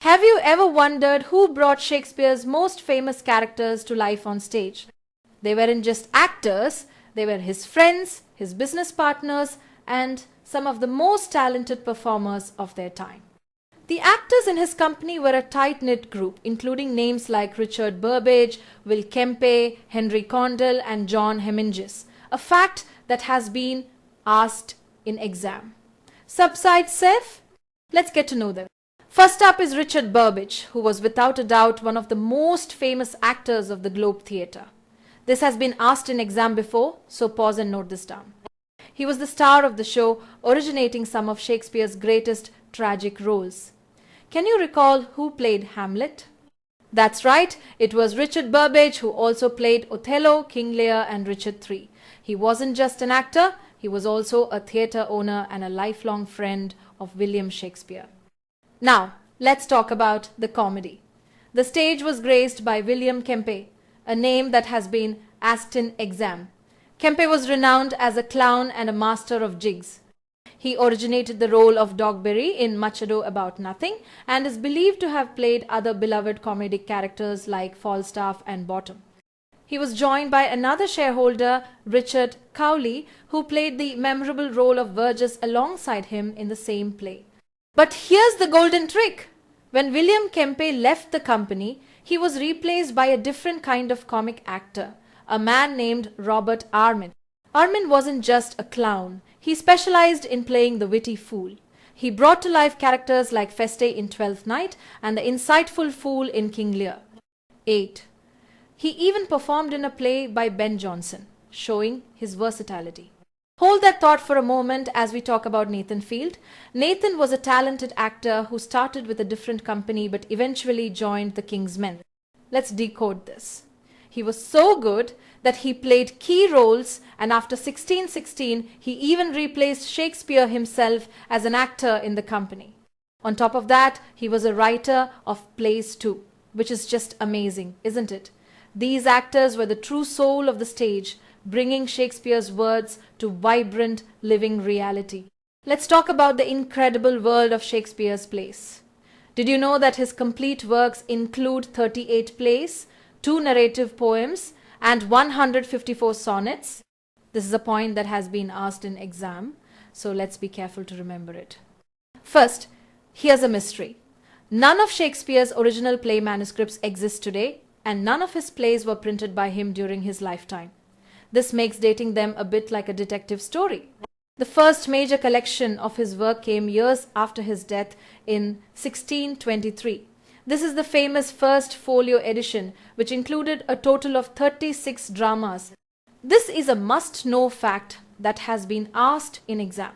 Have you ever wondered who brought Shakespeare's most famous characters to life on stage? They weren't just actors, they were his friends, his business partners, and some of the most talented performers of their time. The actors in his company were a tight-knit group, including names like Richard Burbage, Will Kempe, Henry Condell, and John Heminges, a fact that has been asked in exam. Subside Seth? Let's get to know them. First up is Richard Burbage, who was without a doubt one of the most famous actors of the Globe Theatre. This has been asked in exam before, so pause and note this down. He was the star of the show, originating some of Shakespeare's greatest tragic roles. Can you recall who played Hamlet? That's right, it was Richard Burbage who also played Othello, King Lear, and Richard III. He wasn't just an actor, he was also a theatre owner and a lifelong friend of William Shakespeare. Now, let's talk about the comedy. The stage was graced by William Kempe, a name that has been asked in exam. Kempe was renowned as a clown and a master of jigs. He originated the role of Dogberry in Much Ado About Nothing and is believed to have played other beloved comedic characters like Falstaff and Bottom. He was joined by another shareholder, Richard Cowley, who played the memorable role of Verges alongside him in the same play. But here's the golden trick. When William Kempe left the company, he was replaced by a different kind of comic actor, a man named Robert Armin. Armin wasn't just a clown. He specialized in playing the witty fool. He brought to life characters like Feste in Twelfth Night and the insightful fool in King Lear. 8. He even performed in a play by Ben Jonson, showing his versatility. Hold that thought for a moment as we talk about Nathan Field. Nathan was a talented actor who started with a different company but eventually joined the King's Men. Let's decode this. He was so good that he played key roles, and after 1616 he even replaced Shakespeare himself as an actor in the company. On top of that, he was a writer of plays too, which is just amazing, isn't it? These actors were the true soul of the stage, bringing Shakespeare's words to vibrant, living reality. Let's talk about the incredible world of Shakespeare's plays. Did you know that his complete works include 38 plays, 2 narrative poems, and 154 sonnets? This is a point that has been asked in exam, so let's be careful to remember it. First, here's a mystery. None of Shakespeare's original play manuscripts exist today, and none of his plays were printed by him during his lifetime. This makes dating them a bit like a detective story. The first major collection of his work came years after his death in 1623. This is the famous first folio edition, which included a total of 36 dramas. This is a must-know fact that has been asked in exam.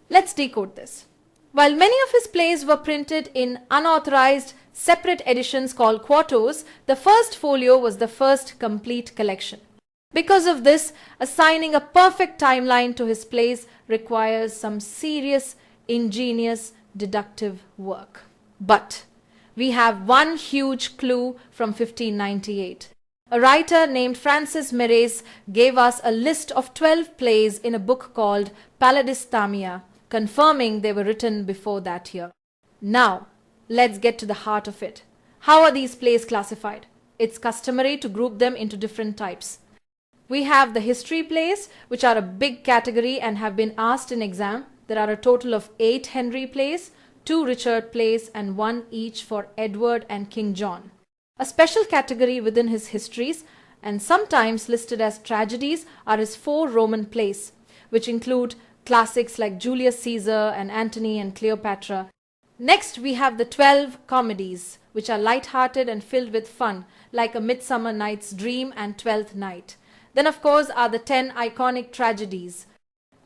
Let's decode this. While many of his plays were printed in unauthorized separate editions called quartos, the first folio was the first complete collection. Because of this, assigning a perfect timeline to his plays requires some serious, ingenious, deductive work. But we have one huge clue from 1598. A writer named Francis Meres gave us a list of 12 plays in a book called Paladis Thamia, confirming they were written before that year. Now, let's get to the heart of it. How are these plays classified? It's customary to group them into different types. We have the history plays, which are a big category and have been asked in exam. There are a total of 8 Henry plays, 2 Richard plays, and 1 each for Edward and King John. A special category within his histories, and sometimes listed as tragedies, are his 4 Roman plays, which include classics like Julius Caesar and Antony and Cleopatra. Next, we have the 12 comedies, which are light-hearted and filled with fun, like A Midsummer Night's Dream and Twelfth Night. Then, of course, are the 10 iconic tragedies.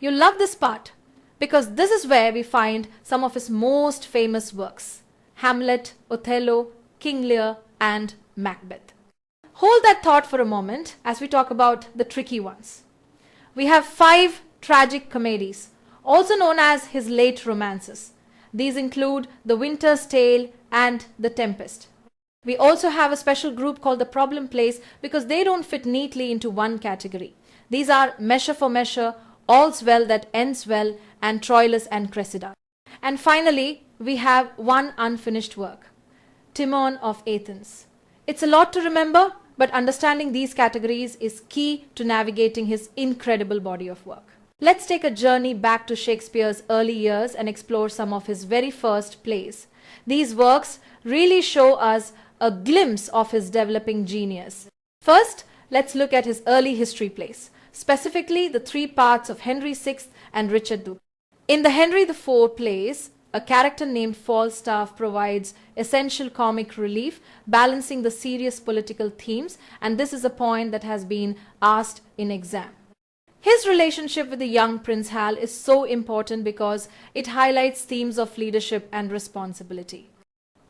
You'll love this part, because this is where we find some of his most famous works: Hamlet, Othello, King Lear, and Macbeth. Hold that thought for a moment as we talk about the tricky ones. We have 5 tragic comedies, also known as his late romances. These include The Winter's Tale and The Tempest. We also have a special group called the problem plays because they don't fit neatly into one category. These are Measure for Measure, All's Well That Ends Well, and Troilus and Cressida. And finally, we have one unfinished work, Timon of Athens. It's a lot to remember, but understanding these categories is key to navigating his incredible body of work. Let's take a journey back to Shakespeare's early years and explore some of his very first plays. These works really show us a glimpse of his developing genius. First, let's look at his early history plays, specifically the three parts of Henry VI and Richard II. In the Henry IV plays, a character named Falstaff provides essential comic relief, balancing the serious political themes, and this is a point that has been asked in exam. His relationship with the young Prince Hal is so important because it highlights themes of leadership and responsibility.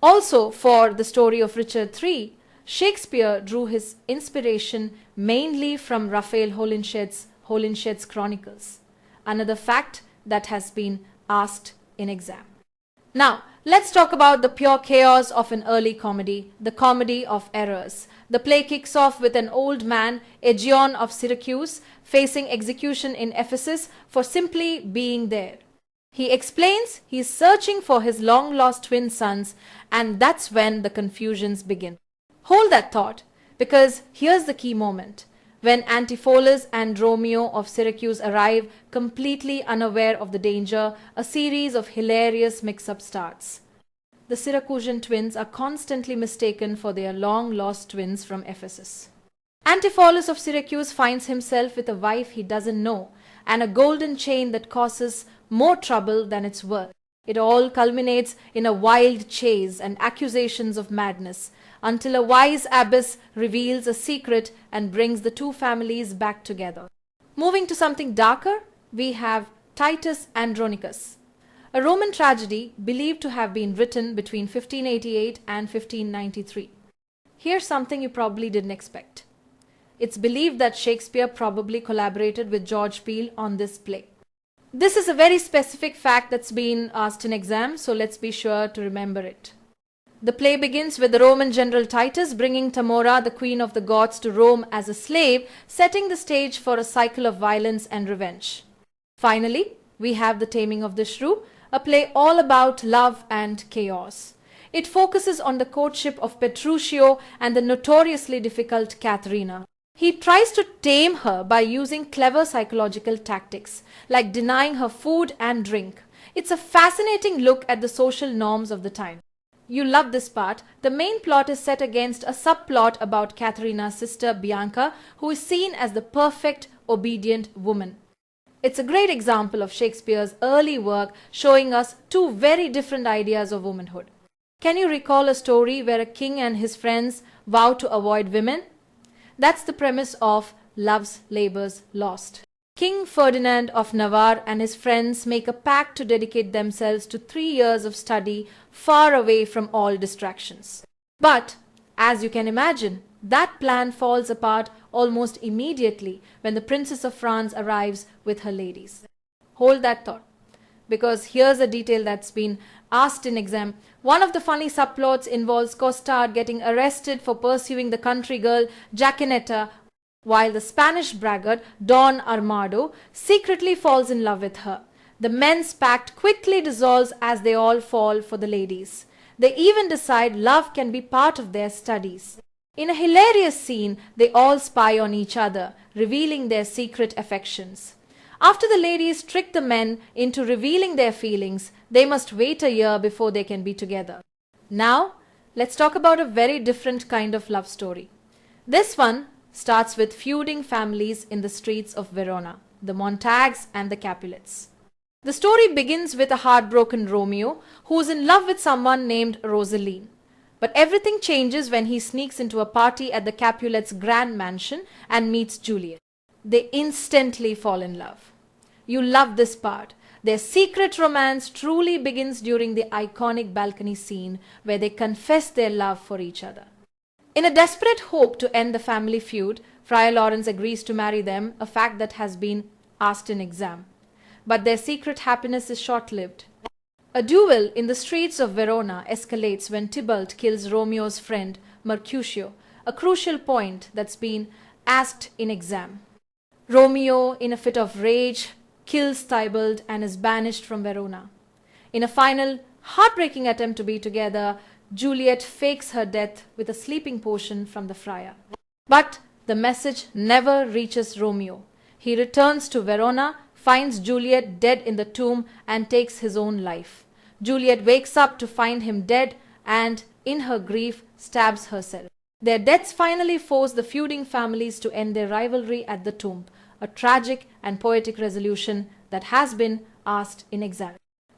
Also, for the story of Richard III, Shakespeare drew his inspiration mainly from Raphael Holinshed's Chronicles, another fact that has been asked in exam. Now, let's talk about the pure chaos of an early comedy, the Comedy of Errors. The play kicks off with an old man, Aegeon of Syracuse, facing execution in Ephesus for simply being there. He explains he is searching for his long-lost twin sons, and that's when the confusions begin. Hold that thought, because here's the key moment. When Antipholus and Romeo of Syracuse arrive, completely unaware of the danger, a series of hilarious mix-ups starts. The Syracusan twins are constantly mistaken for their long-lost twins from Ephesus. Antipholus of Syracuse finds himself with a wife he doesn't know, and a golden chain that causes more trouble than it's worth. It all culminates in a wild chase and accusations of madness, until a wise abbess reveals a secret and brings the two families back together. Moving to something darker, we have Titus Andronicus, a Roman tragedy believed to have been written between 1588 and 1593. Here's something you probably didn't expect. It's believed that Shakespeare probably collaborated with George Peele on this play. This is a very specific fact that's been asked in exam, so let's be sure to remember it. The play begins with the Roman general Titus bringing Tamora, the queen of the Goths, to Rome as a slave, setting the stage for a cycle of violence and revenge. Finally, we have The Taming of the Shrew, a play all about love and chaos. It focuses on the courtship of Petruchio and the notoriously difficult Katharina. He tries to tame her by using clever psychological tactics, like denying her food and drink. It's a fascinating look at the social norms of the time. You love this part. The main plot is set against a subplot about Katharina's sister Bianca, who is seen as the perfect, obedient woman. It's a great example of Shakespeare's early work showing us two very different ideas of womanhood. Can you recall a story where a king and his friends vow to avoid women? That's the premise of Love's Labour's Lost. King Ferdinand of Navarre and his friends make a pact to dedicate themselves to 3 years of study far away from all distractions. But, as you can imagine, that plan falls apart almost immediately when the Princess of France arrives with her ladies. Hold that thought, because here's a detail that's been asked in exam. One of the funny subplots involves Costard getting arrested for pursuing the country girl Jaquenetta, while the Spanish braggart Don Armado secretly falls in love with her. The men's pact quickly dissolves as they all fall for the ladies. They even decide love can be part of their studies. In a hilarious scene, they all spy on each other, revealing their secret affections. After the ladies trick the men into revealing their feelings, they must wait a year before they can be together. Now, let's talk about a very different kind of love story. This one starts with feuding families in the streets of Verona, the Montagues and the Capulets. The story begins with a heartbroken Romeo who is in love with someone named Rosaline. But everything changes when he sneaks into a party at the Capulets' grand mansion and meets Juliet. They instantly fall in love. You love this part. Their secret romance truly begins during the iconic balcony scene where they confess their love for each other. In a desperate hope to end the family feud, Friar Lawrence agrees to marry them, a fact that has been asked in exam. But their secret happiness is short-lived. A duel in the streets of Verona escalates when Tybalt kills Romeo's friend Mercutio, a crucial point that's been asked in exam. Romeo, in a fit of rage, kills Tybalt and is banished from Verona. In a final, heartbreaking attempt to be together, Juliet fakes her death with a sleeping potion from the friar. But the message never reaches Romeo. He returns to Verona, finds Juliet dead in the tomb, and takes his own life. Juliet wakes up to find him dead and, in her grief, stabs herself. Their deaths finally force the feuding families to end their rivalry at the tomb, a tragic and poetic resolution that has been asked in exam.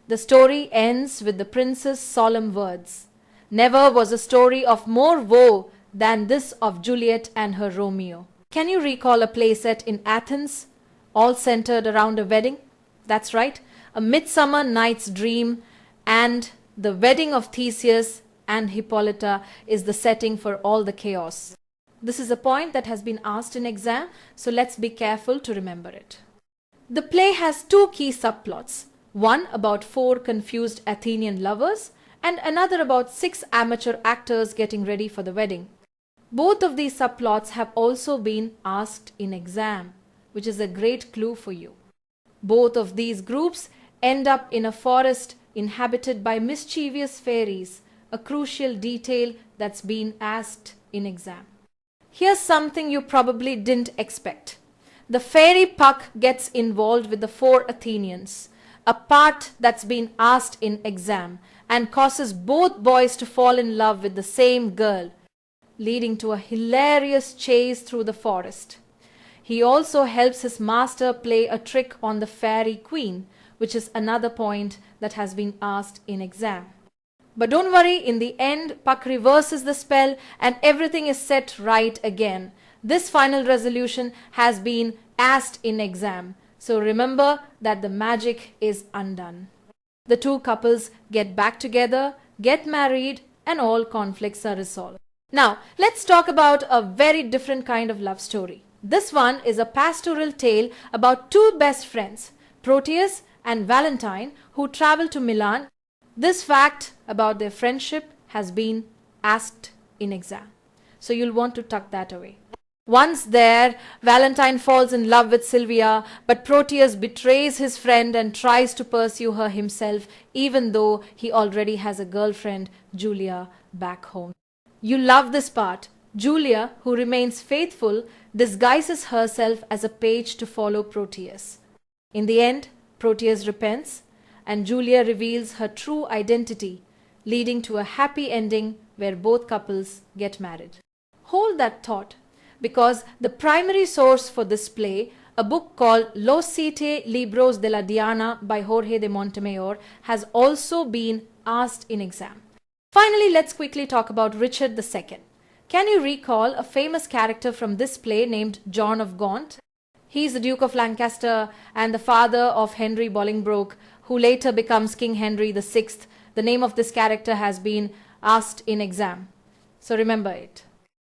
The story ends with the prince's solemn words. Never was a story of more woe than this of Juliet and her Romeo. Can you recall a play set in Athens, all centered around a wedding? That's right, A Midsummer Night's Dream, and the wedding of Theseus and Hippolyta is the setting for all the chaos. This is a point that has been asked in exam, so let's be careful to remember it. The play has two key subplots, one about 4 confused Athenian lovers and another about 6 amateur actors getting ready for the wedding. Both of these subplots have also been asked in exam, which is a great clue for you. Both of these groups end up in a forest inhabited by mischievous fairies, a crucial detail that's been asked in exam. Here's something you probably didn't expect. The fairy Puck gets involved with the 4 Athenians, a part that's been asked in exam, and causes both boys to fall in love with the same girl, leading to a hilarious chase through the forest. He also helps his master play a trick on the fairy queen, which is another point that has been asked in exam. But don't worry, in the end, Puck reverses the spell and everything is set right again. This final resolution has been asked in exam, so remember that the magic is undone. The two couples get back together, get married, and all conflicts are resolved. Now, let's talk about a very different kind of love story. This one is a pastoral tale about 2 best friends, Proteus and Valentine, who travel to Milan. This fact about their friendship has been asked in exam, so you'll want to tuck that away. Once there, Valentine falls in love with Sylvia, but Proteus betrays his friend and tries to pursue her himself, even though he already has a girlfriend, Julia, back home. You love this part. Julia, who remains faithful, disguises herself as a page to follow Proteus. In the end, Proteus repents, and Julia reveals her true identity, leading to a happy ending where both couples get married. Hold that thought, because the primary source for this play, a book called Los 7 Libros de la Diana by Jorge de Montemayor, has also been asked in exam. Finally, let's quickly talk about Richard II. Can you recall a famous character from this play named John of Gaunt? He is the Duke of Lancaster and the father of Henry Bolingbroke, who later becomes King Henry VI. The name of this character has been asked in exam, so remember it.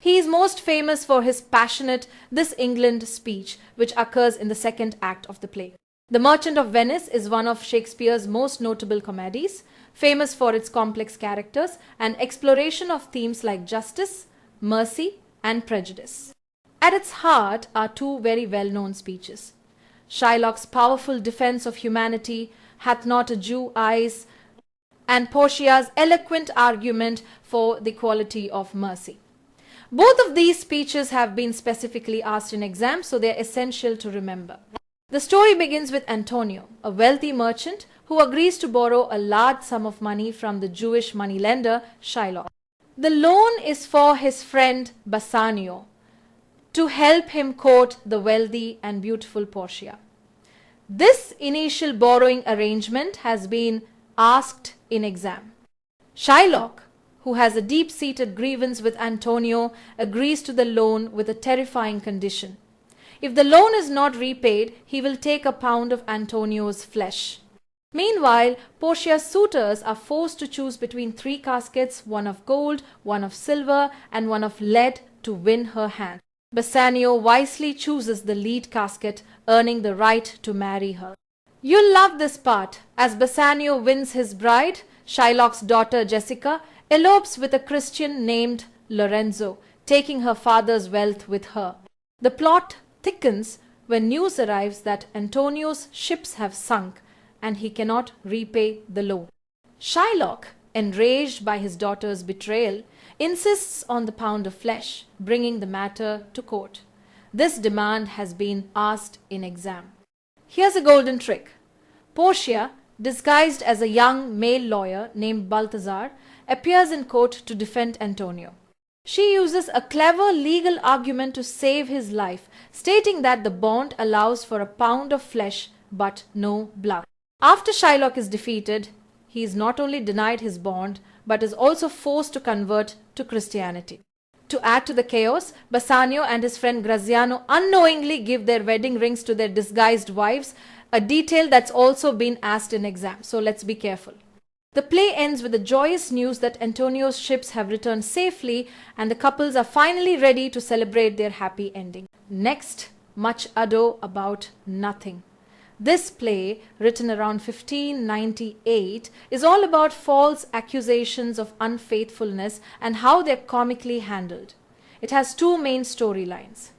He is most famous for his passionate "This England" speech, which occurs in the 2nd act of the play. The Merchant of Venice is one of Shakespeare's most notable comedies, famous for its complex characters and exploration of themes like justice, mercy, and prejudice. At its heart are 2 very well-known speeches. Shylock's powerful defense of humanity, "Hath not a Jew eyes?" and Portia's eloquent argument for the quality of mercy. Both of these speeches have been specifically asked in exam, so they are essential to remember. The story begins with Antonio, a wealthy merchant who agrees to borrow a large sum of money from the Jewish moneylender Shylock. The loan is for his friend Bassanio to help him court the wealthy and beautiful Portia. This initial borrowing arrangement has been asked in exam. Shylock, who has a deep-seated grievance with Antonio, agrees to the loan with a terrifying condition. If the loan is not repaid, he will take a pound of Antonio's flesh. Meanwhile, Portia's suitors are forced to choose between 3 caskets, one of gold, one of silver, and one of lead, to win her hand. Bassanio wisely chooses the lead casket, earning the right to marry her. You'll love this part. As Bassanio wins his bride, Shylock's daughter Jessica elopes with a Christian named Lorenzo, taking her father's wealth with her. The plot thickens when news arrives that Antonio's ships have sunk and he cannot repay the loan. Shylock enraged by his daughter's betrayal, insists on the pound of flesh, bringing the matter to court. This demand has been asked in exam. Here's a golden trick. Portia, disguised as a young male lawyer named Balthazar, appears in court to defend Antonio. She uses a clever legal argument to save his life, stating that the bond allows for a pound of flesh but no blood. After Shylock is defeated, he is not only denied his bond but is also forced to convert to Christianity. To add to the chaos, Bassanio and his friend Graziano unknowingly give their wedding rings to their disguised wives, a detail that's also been asked in exam, so let's be careful. The play ends with the joyous news that Antonio's ships have returned safely and the couples are finally ready to celebrate their happy ending. Next, Much Ado About Nothing. This play, written around 1598, is all about false accusations of unfaithfulness and how they're comically handled. It has two main storylines.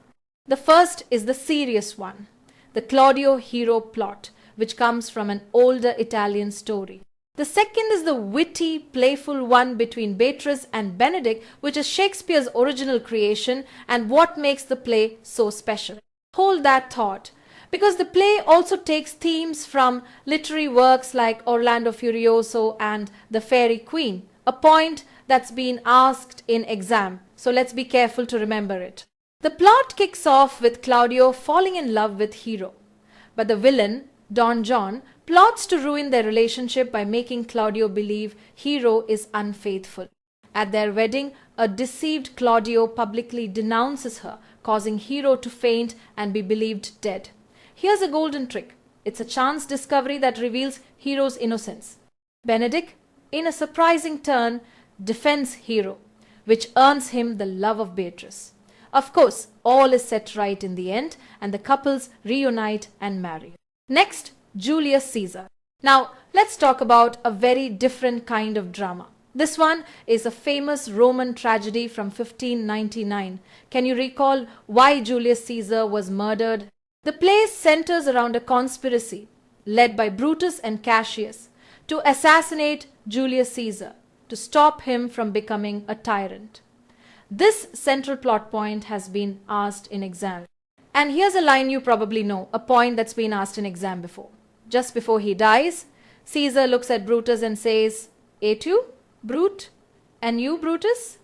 The first is the serious one, the Claudio hero plot, which comes from an older Italian story. The second is the witty, playful one between Beatrice and Benedick, which is Shakespeare's original creation and what makes the play so special. Hold that thought, because the play also takes themes from literary works like Orlando Furioso and The Fairy Queen, a point that's been asked in exam, so let's be careful to remember it. The plot kicks off with Claudio falling in love with Hero, but the villain, Don John, plots to ruin their relationship by making Claudio believe Hero is unfaithful. At their wedding, a deceived Claudio publicly denounces her, causing Hero to faint and be believed dead. Here's a golden trick. It's a chance discovery that reveals Hero's innocence. Benedick, in a surprising turn, defends Hero, which earns him the love of Beatrice. Of course, all is set right in the end, and the couples reunite and marry. Next, Julius Caesar. Now, let's talk about a very different kind of drama. This one is a famous Roman tragedy from 1599. Can you recall why Julius Caesar was murdered? The play centers around a conspiracy led by Brutus and Cassius to assassinate Julius Caesar, to stop him from becoming a tyrant. This central plot point has been asked in exam. And here's a line you probably know, a point that's been asked in exam before. Just before he dies, Caesar looks at Brutus and says, "Et tu, Brute? And you, Brutus?"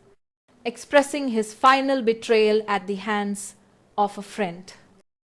expressing his final betrayal at the hands of a friend.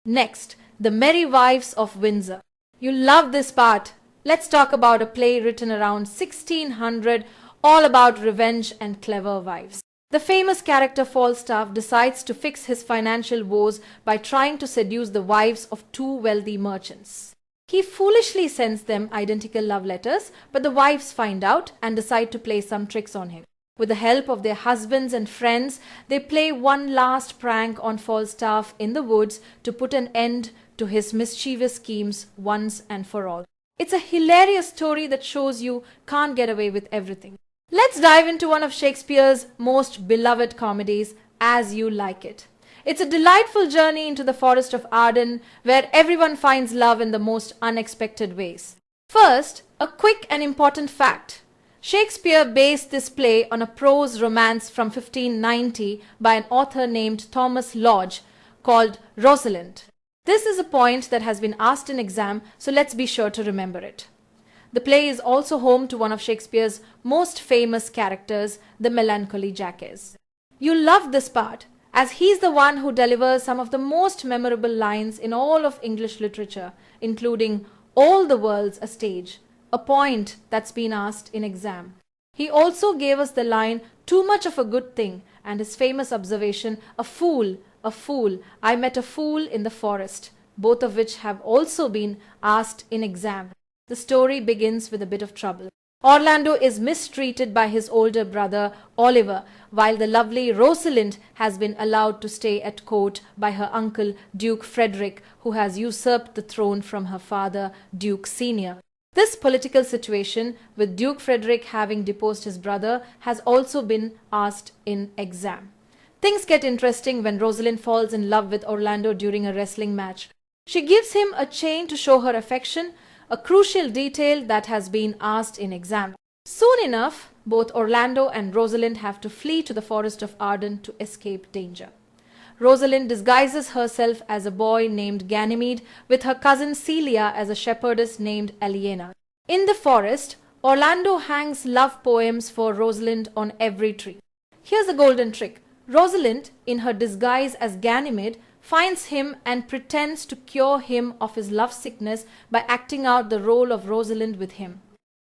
Next, The Merry Wives of Windsor. You love this part. Let's talk about a play written around 1600, all about revenge and clever wives. The famous character Falstaff decides to fix his financial woes by trying to seduce the wives of two wealthy merchants. He foolishly sends them identical love letters, but the wives find out and decide to play some tricks on him. With the help of their husbands and friends, they play one last prank on Falstaff in the woods to put an end to his mischievous schemes once and for all. It's a hilarious story that shows you can't get away with everything. Let's dive into one of Shakespeare's most beloved comedies, As You Like It. It's a delightful journey into the forest of Arden, where everyone finds love in the most unexpected ways. First, a quick and important fact. Shakespeare based this play on a prose romance from 1590 by an author named Thomas Lodge called Rosalind. This is a point that has been asked in exam, so let's be sure to remember it. The play is also home to one of Shakespeare's most famous characters, the melancholy Jacques. You'll love this part, as he's the one who delivers some of the most memorable lines in all of English literature, including "All the world's a stage," a point that's been asked in exam. He also gave us the line "Too much of a good thing" and his famous observation, a fool, I met a fool in the forest," both of which have also been asked in exam. The story begins with a bit of trouble. Orlando is mistreated by his older brother Oliver, while the lovely Rosalind has been allowed to stay at court by her uncle Duke Frederick, who has usurped the throne from her father Duke Senior. This political situation, with Duke Frederick having deposed his brother, has also been asked in exam. Things get interesting when Rosalind falls in love with Orlando during a wrestling match. She gives him a chain to show her affection, a crucial detail that has been asked in exam. Soon enough, both Orlando and Rosalind have to flee to the forest of Arden to escape danger. Rosalind disguises herself as a boy named Ganymede with her cousin Celia as a shepherdess named Aliena. In the forest, Orlando hangs love poems for Rosalind on every tree. Here's a golden trick. Rosalind, in her disguise as Ganymede, finds him and pretends to cure him of his love sickness by acting out the role of Rosalind with him.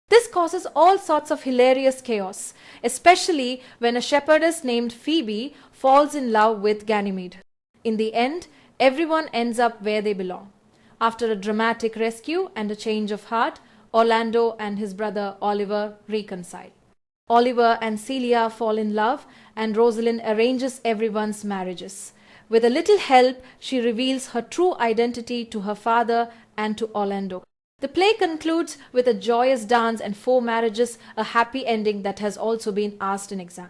This causes all sorts of hilarious chaos, especially when a shepherdess named Phoebe falls in love with Ganymede. In the end, everyone ends up where they belong. After a dramatic rescue and a change of heart, Orlando and his brother Oliver reconcile. Oliver and Celia fall in love, and Rosalind arranges everyone's marriages. With a little help, she reveals her true identity to her father and to Orlando. The play concludes with a joyous dance and 4 marriages, a happy ending that has also been asked in exam.